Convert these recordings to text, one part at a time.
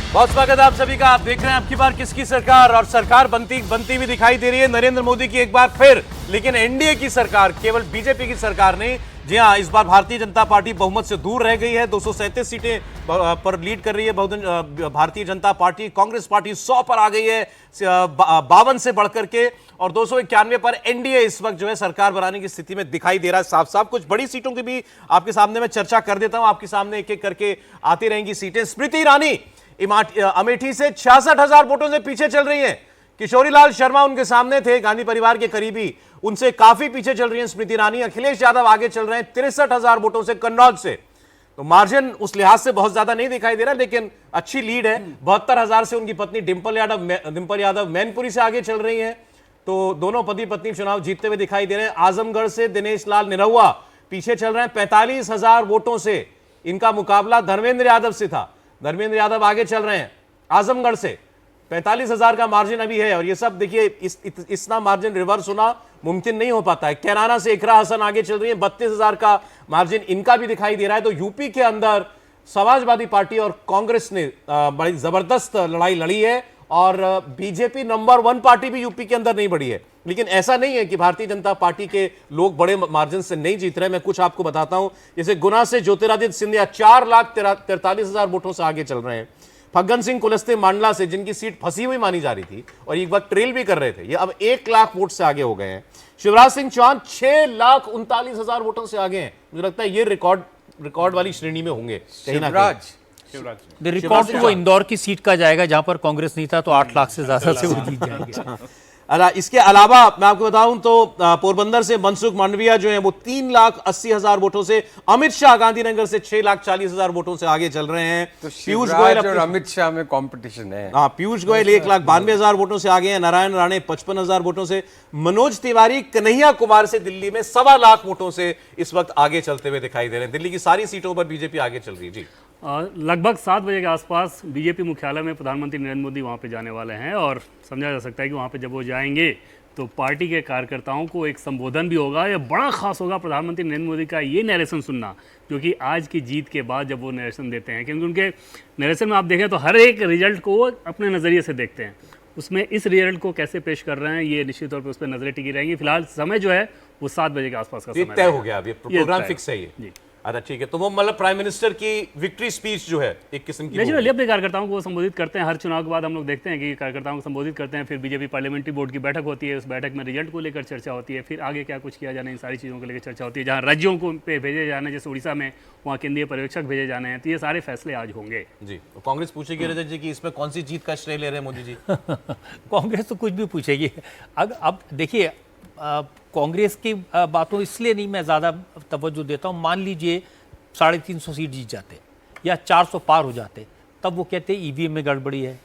बहुत स्वागत है आप सभी का। आप देख रहे हैं आपकी बार किसकी सरकार, और सरकार बनती हुई दिखाई दे रही है नरेंद्र मोदी की एक बार फिर। लेकिन एनडीए की सरकार, केवल बीजेपी की सरकार नहीं। जी हां, इस बार भारतीय जनता पार्टी बहुमत से दूर रह गई है। 237 सीटें पर लीड कर रही है भारतीय जनता पार्टी। कांग्रेस पार्टी 100 पर आ गई है 52 से बढ़कर के, और 291 पर एनडीए इस वक्त जो है सरकार बनाने की स्थिति में दिखाई दे रहा है साफ साफ। कुछ बड़ी सीटों की भी आपके सामने मैं चर्चा कर देता हूं, आपके सामने एक एक करके आती रहेंगी सीटें। स्मृति ईरानी अमेठी से 66,000 वोटों से पीछे चल रही हैं। किशोरीलाल शर्मा उनके सामने थे, गांधी परिवार के करीबी, उनसे काफी पीछे चल रही हैं स्मृति ईरानी। अखिलेश यादव आगे चल रहे हैं 63,000 वोटों से कन्नौज से। तो मार्जिन उस लिहाज से बहुत ज्यादा नहीं दिखाई दे रहा, लेकिन अच्छी लीड है। 72,000 से उनकी पत्नी डिंपल यादव मैनपुरी से आगे चल रही हैं। तो दोनों पति पत्नी चुनाव जीतते हुए दिखाई दे रहे हैं। आजमगढ़ से दिनेश लाल निरहुआ पीछे चल रहे हैं 45,000 वोटों से। इनका मुकाबला धर्मेंद्र यादव से था, धर्मेंद्र यादव आगे चल रहे हैं आजमगढ़ से। 45,000 का मार्जिन अभी है, और ये सब देखिए इतना मार्जिन रिवर्स होना मुमकिन नहीं हो पाता है। कैराना से इकरा हसन आगे चल रही है, 32,000 का मार्जिन इनका भी दिखाई दे रहा है। तो यूपी के अंदर समाजवादी पार्टी और कांग्रेस ने बड़ी जबरदस्त लड़ाई लड़ी है, और बीजेपी नंबर 1 पार्टी भी यूपी के अंदर नहीं बढ़ी है। लेकिन ऐसा नहीं है कि भारतीय जनता पार्टी के लोग बड़े मार्जिन से नहीं जीत रहे। मैं कुछ आपको बताता हूं, जैसे गुना से ज्योतिरादित्य सिंधिया 4,43,000 वोटों से आगे चल रहे हैं। फग्गन सिंह कुलस्ते मांडला से, जिनकी सीट फंसी हुई मानी जा रही थी और एक वक्त ट्रेल भी कर रहे थे, ये अब 1 लाख वोट से आगे हो गए हैं। शिवराज सिंह चौहान 6,39,000 वोटों से आगे हैं। मुझे लगता है ये रिकॉर्ड वाली श्रेणी में होंगे कहीं ना कहीं। रिकॉर्ड तो वो इंदौर की सीट का जाएगा जहां पर कांग्रेस नहीं था, तो 8 लाख से ज्यादा से वो जीत जाएंगे। इसके अलावा मैं आपको बताऊं तो पोरबंदर से मनसुख मांडविया जो है वो 3,80,000 वोटों से, अमित शाह गांधीनगर से 6,40,000 वोटों से आगे चल रहे हैं। तो पीयूष गोयल और अमित शाह में कंपटीशन है। हाँ, पीयूष गोयल 1,92,000 वोटों से आगे हैं। नारायण राणे 55,000 वोटों से। मनोज तिवारी कन्हैया कुमार से दिल्ली में 1.25 लाख वोटों से इस वक्त आगे चलते हुए दिखाई दे रहे हैं। दिल्ली की सारी सीटों पर बीजेपी आगे चल रही है। जी, लगभग 7 बजे के आसपास बीजेपी मुख्यालय में प्रधानमंत्री नरेंद्र मोदी वहां पे जाने वाले हैं, और समझा जा सकता है कि वहां पे जब वो जाएंगे तो पार्टी के कार्यकर्ताओं को एक संबोधन भी होगा। यह बड़ा खास होगा प्रधानमंत्री नरेंद्र मोदी का ये नरेशन सुनना, जो कि आज की जीत के बाद जब वो नरेशन देते हैं, क्योंकि उनके नरेशन में आप देखें तो हर एक रिजल्ट को अपने नज़रिए से देखते हैं। उसमें इस रिजल्ट को कैसे पेश कर रहे हैं, ये निश्चित तौर पर उस पर नजरें टिकी रहेंगी। फिलहाल समय जो है वो 7 बजे के आसपास का समय तय हो गया। अभी प्रोग्राम फिक्स है ये। जी, अच्छा, ठीक है। तो वो मतलब प्राइम मिनिस्टर की विक्ट्री स्पीच जो है एक किस्म की नेचुरली अपने कार्यकर्ताओं को संबोधित करते हैं। हर चुनाव के बाद हम लोग देखते हैं कि कार्यकर्ताओं को संबोधित करते हैं। फिर बीजेपी पार्लियामेंट्री बोर्ड की बैठक होती है, उस बैठक में रिजल्ट को लेकर चर्चा होती है। फिर आगे क्या कुछ किया जाना है, इन सारी चीज़ों को लेकर चर्चा होती है। जहाँ राज्यों को पे भेजे जाना है, जैसे उड़ीसा में वहाँ केंद्रीय पर्यवेक्षक भेजे जाने हैं, तो ये सारे फैसले आज होंगे। जी, तो कांग्रेस पूछेगी रजत जी कि इसमें कौन सी जीत का श्रेय ले रहे हैं मोदी जी? कांग्रेस तो कुछ भी पूछेगी। अब देखिए, कांग्रेस की बातों इसलिए नहीं मैं ज़्यादा तवज्जो देता हूँ। मान लीजिए 350 सीट जीत जाते या 400 पार हो जाते, तब वो कहते ईवीएम में गड़बड़ी है,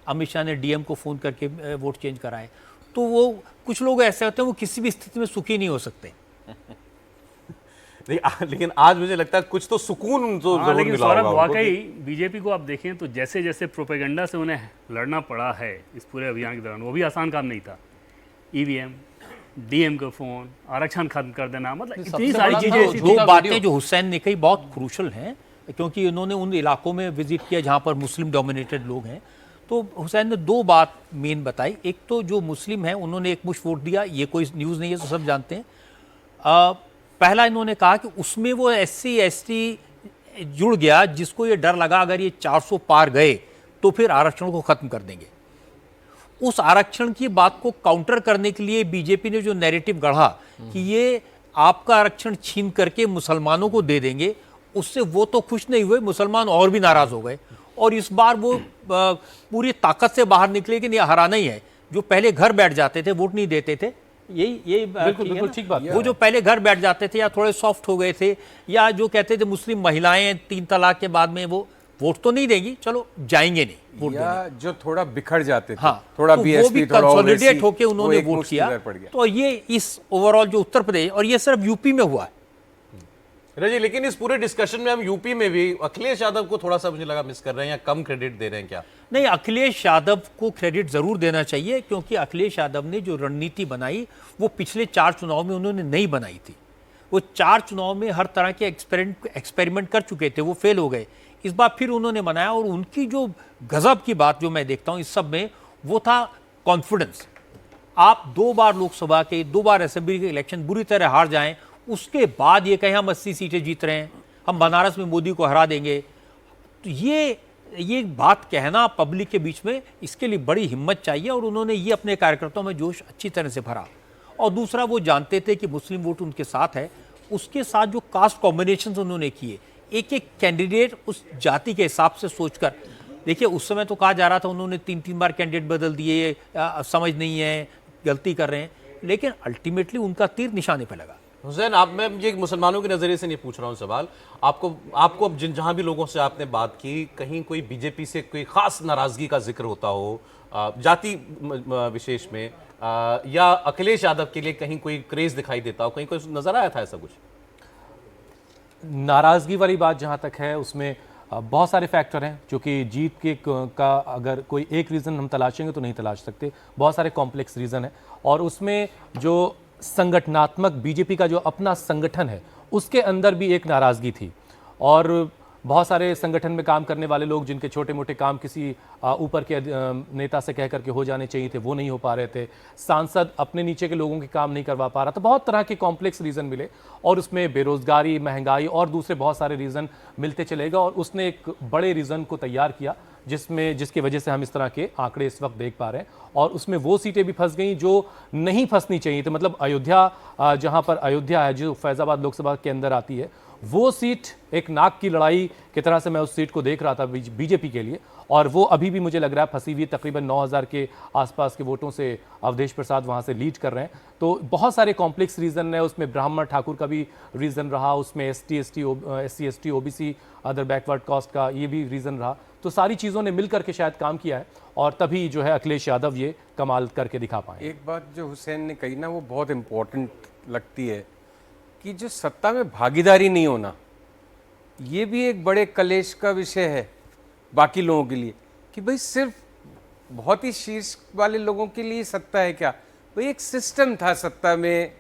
अमित शाह ने डीएम को फ़ोन करके वोट चेंज कराए। तो वो कुछ लोग ऐसे होते हैं, वो किसी भी स्थिति में सुखी नहीं हो सकते। लेकिन आज मुझे लगता है कुछ तो सुकून तो जरूर लेकिन मिला सौरभ, होगा वाकई बीजेपी को आप देखें तो जैसे जैसे प्रोपेगेंडा से उन्हें लड़ना पड़ा है इस पूरे अभियान के दौरान, वो भी आसान काम नहीं था। ईवीएम, डीएम का फोन, आरक्षण खत्म कर देना, मतलब इतनी सारी चीजें। दो बातें जो हुसैन ने कही बहुत क्रूशल हैं, क्योंकि उन्होंने उन इलाकों में विजिट किया जहां पर मुस्लिम डोमिनेटेड लोग हैं। तो हुसैन ने 2 बात मेन बताई। एक तो जो मुस्लिम हैं उन्होंने एक मुश्त वोट दिया, ये कोई न्यूज़ नहीं है, तो सब जानते हैं। पहला इन्होंने कहा कि उसमें वो SC ST जुड़ गया, जिसको ये डर लगा अगर ये 400 पार गए तो फिर आरक्षण को खत्म कर देंगे। उस आरक्षण की बात को काउंटर करने के लिए बीजेपी ने जो नैरेटिव गढ़ा कि ये आपका आरक्षण छीन करके मुसलमानों को दे देंगे, उससे वो तो खुश नहीं हुए, मुसलमान और भी नाराज हो गए। और इस बार वो पूरी ताकत से बाहर निकले कि नहीं, हराना ही है। जो पहले घर बैठ जाते थे, वोट नहीं देते थे, यही बिल्कुल ठीक बात। वो जो पहले घर बैठ जाते थे या थोड़े सॉफ्ट हो गए थे, या जो कहते थे मुस्लिम महिलाएं 3 तलाक के बाद में वो वोट तो नहीं देगी, चलो जाएंगे नहीं वोट या जो थोड़ा बिखर जाते थे, हाँ, थोड़ा तो बीएसपी, वो भी कंसोलिडेट होके उन्होंने वोट किया। तो ये इस ओवरऑल जो उत्तर प्रदेश, और ये सिर्फ यूपी में हुआ है रजी। लेकिन इस पूरे डिस्कशन में हम यूपी में भी अखिलेश यादव को थोड़ा सा मुझे लगा मिस कर रहे हैं, या कम क्रेडिट दे रहे हैं क्या? नहीं, अखिलेश यादव को क्रेडिट जरूर देना चाहिए, क्योंकि अखिलेश यादव ने जो रणनीति बनाई वो पिछले 4 चुनाव में उन्होंने नहीं बनाई थी। वो 4 चुनाव में हर तरह के एक्सपेरिमेंट कर चुके थे, वो फेल हो गए। इस बार फिर उन्होंने मनाया और उनकी जो गजब की बात जो मैं देखता हूं इस सब में, वो था कॉन्फिडेंस। आप 2 बार लोकसभा के, 2 बार असेंबली के इलेक्शन बुरी तरह हार जाएं, उसके बाद ये कहें हम 80 सीटें जीत रहे हैं, हम बनारस में मोदी को हरा देंगे, तो ये बात कहना पब्लिक के बीच में, इसके लिए बड़ी हिम्मत चाहिए और उन्होंने ये अपने कार्यकर्ताओं में जोश अच्छी तरह से भरा। और दूसरा, वो जानते थे कि मुस्लिम वोट उनके साथ है, उसके साथ जो कास्ट कॉम्बिनेशन उन्होंने किए, एक एक कैंडिडेट उस जाति के हिसाब से सोचकर, देखिए उस समय तो कहा जा रहा था उन्होंने 3-3 बार कैंडिडेट बदल दिए, समझ नहीं है, गलती कर रहे हैं, लेकिन अल्टीमेटली उनका तीर निशाने पर लगा। हुसैन, आप, मैं ये मुसलमानों के नज़रिए से नहीं पूछ रहा हूँ सवाल, आपको अब जहाँ भी लोगों से आपने बात की, कहीं कोई बीजेपी से कोई खास नाराजगी का जिक्र होता हो जाति विशेष में, या अखिलेश यादव के लिए कहीं कोई क्रेज दिखाई देता हो, कहीं कोई नजर आया था ऐसा कुछ? नाराज़गी वाली बात जहाँ तक है, उसमें बहुत सारे फैक्टर हैं, जो कि जीत के का अगर कोई एक रीज़न हम तलाशेंगे तो नहीं तलाश सकते, बहुत सारे कॉम्प्लेक्स रीज़न है। और उसमें जो संगठनात्मक बीजेपी का जो अपना संगठन है, उसके अंदर भी एक नाराज़गी थी। और बहुत सारे संगठन में काम करने वाले लोग, जिनके छोटे मोटे काम किसी ऊपर के नेता से कह करके हो जाने चाहिए थे, वो नहीं हो पा रहे थे। सांसद अपने नीचे के लोगों के काम नहीं करवा पा रहा, तो बहुत तरह के कॉम्प्लेक्स रीज़न मिले और उसमें बेरोज़गारी, महंगाई और दूसरे बहुत सारे रीज़न मिलते चलेगा। और उसने एक बड़े रीज़न को तैयार किया जिसकी वजह से हम इस तरह के आंकड़े इस वक्त देख पा रहे हैं। और उसमें वो सीटें भी फंस गई जो नहीं फंसनी चाहिए थी। मतलब अयोध्या, जहाँ पर अयोध्या है, जो फैज़ाबाद लोकसभा के अंदर आती है, वो सीट एक नाक की लड़ाई की तरह से मैं उस सीट को देख रहा था बीजेपी के लिए, और वो अभी भी मुझे लग रहा है फंसी हुई। तकरीबन 9000 के आसपास के वोटों से अवधेश प्रसाद वहाँ से लीड कर रहे हैं। तो बहुत सारे कॉम्प्लेक्स रीज़न है, उसमें ब्राह्मण ठाकुर का भी रीज़न रहा, उसमें SC ST OBC other backward caste का ये भी रीज़न रहा। तो सारी चीज़ों ने मिल करके शायद काम किया है और तभी जो है अखिलेश यादव ये कमाल करके दिखा पाए। एक बात जो हुसैन ने कही ना, वो बहुत इम्पोर्टेंट लगती है कि जो सत्ता में भागीदारी नहीं होना, ये भी एक बड़े कलेश का विषय है बाकी लोगों के लिए, कि भाई सिर्फ बहुत ही शीर्ष वाले लोगों के लिए सत्ता है क्या? भाई एक सिस्टम था सत्ता में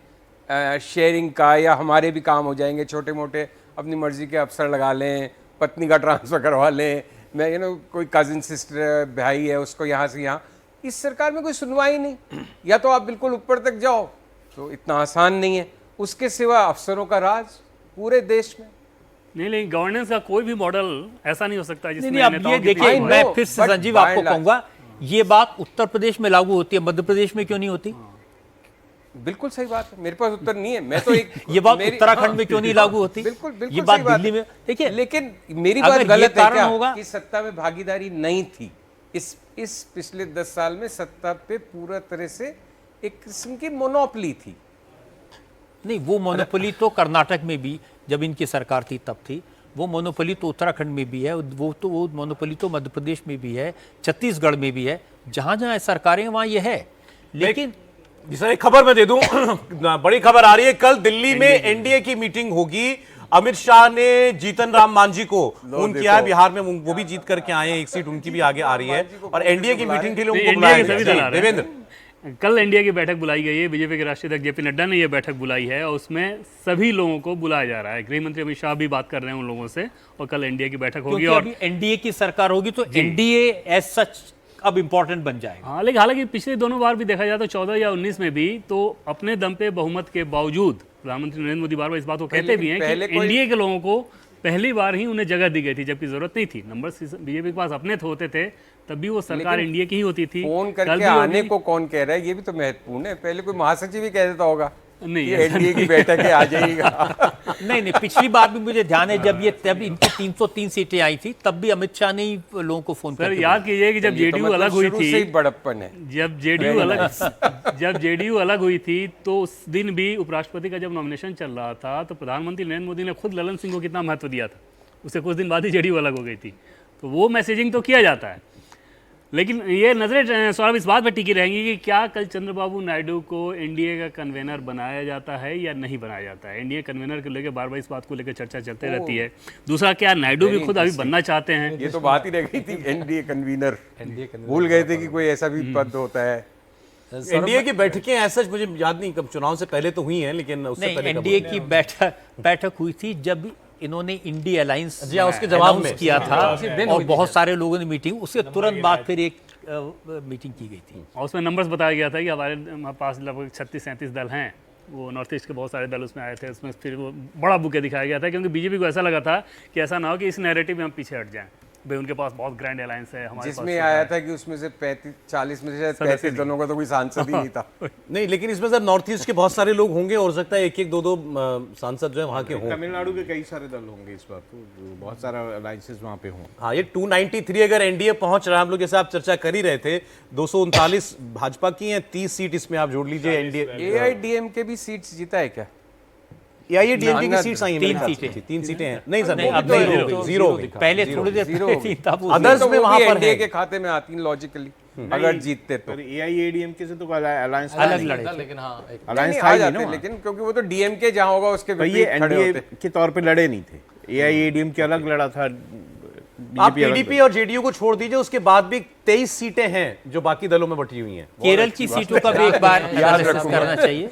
शेयरिंग का, या हमारे भी काम हो जाएंगे, छोटे मोटे अपनी मर्जी के अफसर लगा लें, पत्नी का ट्रांसफ़र करवा लें, मैं कोई कजिन सिस्टर भाई है उसको यहाँ से यहाँ। इस सरकार में कोई सुनवाई नहीं, या तो आप बिल्कुल ऊपर तक जाओ, तो इतना आसान नहीं है। उसके सिवा अफसरों का राज पूरे देश में। नहीं, गवर्नेंस का कोई भी मॉडल ऐसा नहीं हो सकता जिसमें नहीं, अब ये देखिए, मैं फिर से संजीव आपको कहूंगा, ये बात उत्तर प्रदेश में लागू होती है, मध्य प्रदेश में क्यों नहीं होती? बिल्कुल सही बात है, मेरे पास उत्तर नहीं है, मैं तो एक ये बात उत्तराखंड में क्यों नहीं लागू होती? बिल्कुल बिल्कुल ये बात दिल्ली में, देखिए, लेकिन मेरी बात गलत है क्या होगा कि सत्ता में भागीदारी नहीं थी? इस पिछले 10 साल में सत्ता पे पूरा तरह से एक किस्म की मोनोपोली थी। नहीं, वो मोनोपोली तो कर्नाटक में भी जब इनकी सरकार थी तब थी, वो मोनोपोली तो उत्तराखंड में भी है, वो मोनोपोली तो मध्य प्रदेश में भी है, छत्तीसगढ़ में भी है, जहां जहां सरकारें वहां ये है। लेकिन सर एक खबर मैं दे दूं, बड़ी खबर आ रही है, कल दिल्ली में एनडीए की मीटिंग होगी। अमित शाह ने जीतन राम मांझी को फोन किया है, बिहार में वो भी जीत करके आए हैं, एक सीट उनकी भी आगे आ रही है, और एनडीए की मीटिंग के लिए उनको बुलाया गया। देवेंद्र, कल एनडीए की बैठक बुलाई गई है, बीजेपी के राष्ट्रीय अध्यक्ष जेपी नड्डा ने यह बैठक बुलाई है और उसमें सभी लोगों को बुलाया जा रहा है। गृह मंत्री अमित शाह भी बात कर रहे हैं उन लोगों से, और कल एनडीए की बैठक होगी। और अभी एनडीए की सरकार होगी तो एनडीए एज सच अब इंपॉर्टेंट बन जाएगा। हाँ, लेकिन हालांकि पिछले दोनों बार भी देखा जाए तो 14 या 19 में भी तो अपने दम पे बहुमत के बावजूद प्रधानमंत्री नरेंद्र मोदी बार बार इस बात को कहते भी हैं कि एनडीए के लोगों को पहली बार ही उन्हें जगह दी गई थी, जबकि जरूरत नहीं थी। नंबर बीजेपी के पास अपने होते थे, तब भी वो सरकार एनडीए की ही होती थी। फोन करके आने को कौन कह रहा है, ये भी तो महत्वपूर्ण है। पहले कोई महासचिव ही कह देता होगा नहीं, एनडीए की बैठक है, आ जाइएगा। नहीं, पिछली बार भी मुझे ध्यान है, जब इनकी 303 सीटें आई थी, तब भी अमित शाह ने ही लोगों को फोन कर याद कीजिए कि जब जेडीयू अलग हुई थी, बड़प्पन है, जब जेडीयू अलग हुई थी, तो उस दिन भी उपराष्ट्रपति का जब नॉमिनेशन चल रहा था, तो प्रधानमंत्री नरेंद्र मोदी ने खुद ललन सिंह को कितना महत्व दिया था। उससे कुछ दिन बाद ही जेडीयू अलग हो गई थी, तो वो मैसेजिंग तो किया जाता है। लेकिन ये नजरें सौरभ इस बात पर टिकी रहेंगी कि क्या कल चंद्रबाबू नायडू को एनडीए का कन्वेनर बनाया जाता है या नहीं बनाया जाता है। एनडीए कन्वेनर को लेकर बार बार इस बात को लेकर चर्चा चलते रहती है। दूसरा, क्या नायडू भी खुद अभी बनना चाहते हैं? ये तो बात ही रह गई थी, एनडीए कन्वीनर भूल गए थे कि कोई ऐसा भी पद होता है। एनडीए की बैठकें ऐसा मुझे याद नहीं, कब चुनाव से पहले तो हुई हैं, लेकिन उससे पहले एनडीए की बैठक हुई थी जब इन्होंने इंडी अलायंस जी हाँ, उसके जवाब में किया था दिन और हुई थी बहुत सारे लोगों ने मीटिंग, उसके तुरंत बाद फिर एक मीटिंग की गई थी। और उसमें नंबर्स बताया गया था कि हमारे पास लगभग 36-37 दल हैं, वो नॉर्थ ईस्ट के बहुत सारे दल उसमें आए थे, उसमें फिर वो बड़ा बुके दिखाया गया था, क्योंकि बीजेपी को ऐसा लगा था कि ऐसा ना हो कि इस नैरेटिव में हम पीछे हट जाएं, भाई उनके पास बहुत ग्रैंड अलायंस है, हमारे पास जिसमें आया था कि उसमें से 40 में से शायद 35 दलों का तो कोई सांसद ही नहीं था। नहीं, लेकिन इसमें सर नॉर्थ ईस्ट के बहुत सारे लोग होंगे, हो सकता है एक एक दो दो सांसद जो है वहाँ के हों। तमिलनाडु के कई सारे दल होंगे इस बार, तो बहुत सारा अलायंसेस वहाँ पे हों। हाँ, ये 293 अगर एनडीए पहुंच रहा है, हम लोग जैसे आप चर्चा कर ही रहे थे, 239 भाजपा की हैं, 30 सीट इसमें आप जोड़ लीजिए एनडीए। AIDMK भी सीट्स जीता है क्या? AIADMK की सीट्स आई हैं, तीन मेरे ख्याल से। सीटें। 3 सीटें हैं। नहीं सर, नहीं, अब जीरो जीरो हो गई, हो गई, जीरो हो गई। पहले थोड़ी देर जीरो पहले हो गई। थी, तब वो अदर्स तो में वो वहाँ भी पर एनडीए है। के खाते में आती हैं लॉजिकली, अगर जीतते तो। पर AIADMK से तो अलायंस अलग लड़े थे। लेकिन हाँ एक अलायंस नहीं, था आ ही नहीं जाते ना हैं, वहाँ। लेकिन क्योंकि वो तो डीएमके जहाँ होगा उसके तो ये विपरीत खड़े एनडीए होते। के तौर पे लड़े नहीं थे, AIADMK अलग लड़ा था, आप बीजेपी अलग टीडीपी और जेडीयू को छोड़ दीजिए, उसके बाद भी 23 सीटें हैं जो बाकी दलों में बटी हुई हैं। केरल की सीटों का भी एक बार एनालिसिस करना चाहिए।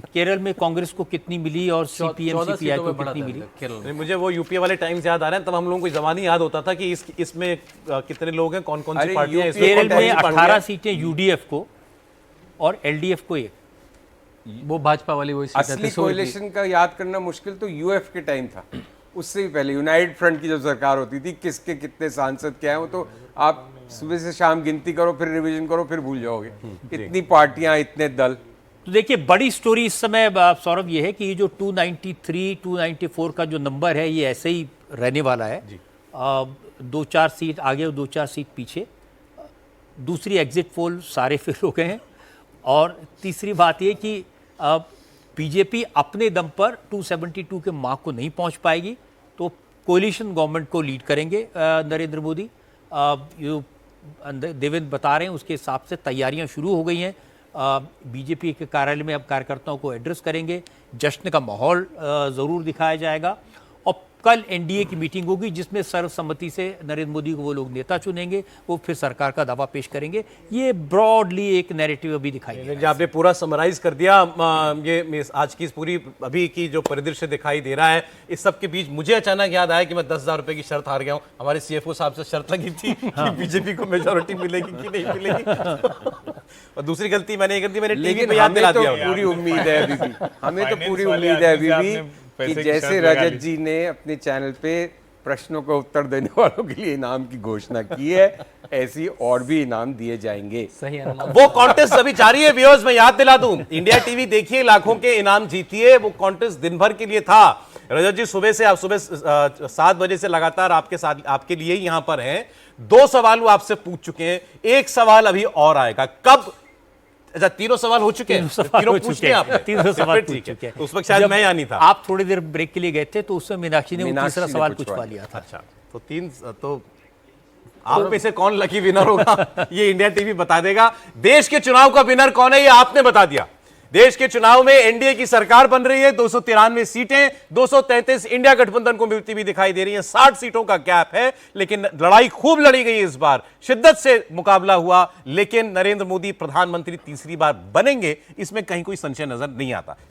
केरल में कांग्रेस को कितनी मिली और सीपीएम 14 सीपीआई सीटों को में बढ़ा कितनी था मिली। केरल में। नहीं, मुझे वो यूपीए वाले टाइम्स याद आ रहे हैं, तब हम लोगों को जमानी याद होता था कि इसमें कितने लोग हैं, कौन कौन सी अरे पार्टियां हैं, इसमें केरल कौन में कौन सी पार्टियां 18 हैं। सीटें यूडीएफ को और एलडीएफ को 1। वो भाजपा वाली वही सीट है, असली त्रिशूल की। कोalition का याद करना मुश्किल तो यूएफ के टाइम था। उससे भी पहले यूनाइटेड फ्रंट की जब सरकार होती थी, किसके कितने सांसद क्या हैं, वो तो आप सुबह से शाम गिनती करो, फिर रिवीजन करो, फिर भूल जाओगे। इतनी पार्टियां, इतने दल। तो देखिए बड़ी स्टोरी इस समय सौरभ ये है कि ये जो 293 294 का जो नंबर है ये ऐसे ही रहने वाला है। 2-4 सीट आगे और 2-4 सीट पीछे। दूसरी एग्जिट पोल सारे फेल हो गए हैं। और तीसरी बात ये कि बीजेपी अपने दम पर 272 के मार्क को नहीं पहुंच पाएगी, तो कोलिशन गवर्नमेंट को लीड करेंगे नरेंद्र मोदी। देवेंद्र बता रहे हैं उसके हिसाब से तैयारियां शुरू हो गई हैं। बीजेपी के कार्यालय में अब कार्यकर्ताओं को एड्रेस करेंगे, जश्न का माहौल ज़रूर दिखाया जाएगा। और कल एनडीए की मीटिंग होगी जिसमें सर्वसम्मति से नरेंद्र मोदी को वो लोग नेता चुनेंगे, वो फिर सरकार का दावा पेश करेंगे। ये ब्रॉडली एक नैरेटिव अभी दिखाई दे रहा है। जी, आपने पूरा समराइज कर दिया। ये आज की इस पूरी अभी की जो परिदृश्य दिखाई दे रहा है, इस सब के बीच मुझे अचानक याद आया कि मैं 10,000 रुपए की शर्त हार गया हूँ। हमारे सीएफओ साहब से शर्त लगी थी कि बीजेपी को मेजोरिटी मिलेगी कि नहीं मिलेगी। और दूसरी गलती मैंने कर दी, मैंने टीवी लेकिन पे याद हमें दिला तो दिया। पूरी उम्मीद है अभी भी, हमें तो पूरी उम्मीद है अभी भी कि जैसे रजत जी ने अपने चैनल पे प्रश्नों का उत्तर देने वालों के लिए इनाम की घोषणा की है, ऐसी और भी इनाम दिए जाएंगे। सही है ना। वो कॉन्टेस्ट अभी जारी है व्यूअर्स, मैं याद दिला दूं, इंडिया टीवी देखिए, लाखों के इनाम जीतिए। वो कॉन्टेस्ट दिन भर के लिए था। रजत जी सुबह 7 बजे से लगातार आपके साथ, आपके लिए ही यहां पर हैं। 2 सवाल वो आपसे पूछ चुके हैं, 1 सवाल अभी और आएगा। कब? अच्छा, 3 सवाल हो चुके हैं, तीनों पूछ लिए आपने। 3 सवाल ठीक पूछ है। चुके हैं। तो उस वक्त शायद जब मैं यहाँ नहीं था। आप थोड़ी देर ब्रेक के लिए गए थे तो उसमें मीनाक्षी ने वो मीनाक्षी तीसरा ने सवाल पूछवा पूछवा लिया था। अच्छा, तो 3 तो आप में से कौन लकी विनर होगा ये इंडिया टीवी बता देगा। देश के चुनाव का विनर कौन है ये आपने बता दिया। देश के चुनाव में एनडीए की सरकार बन रही है, 293 सीटें, 233 इंडिया गठबंधन को मिलती हुई दिखाई दे रही है। 60 सीटों का गैप है, लेकिन लड़ाई खूब लड़ी गई इस बार, शिद्दत से मुकाबला हुआ। लेकिन नरेंद्र मोदी प्रधानमंत्री तीसरी बार बनेंगे, इसमें कहीं कोई संशय नजर नहीं आता।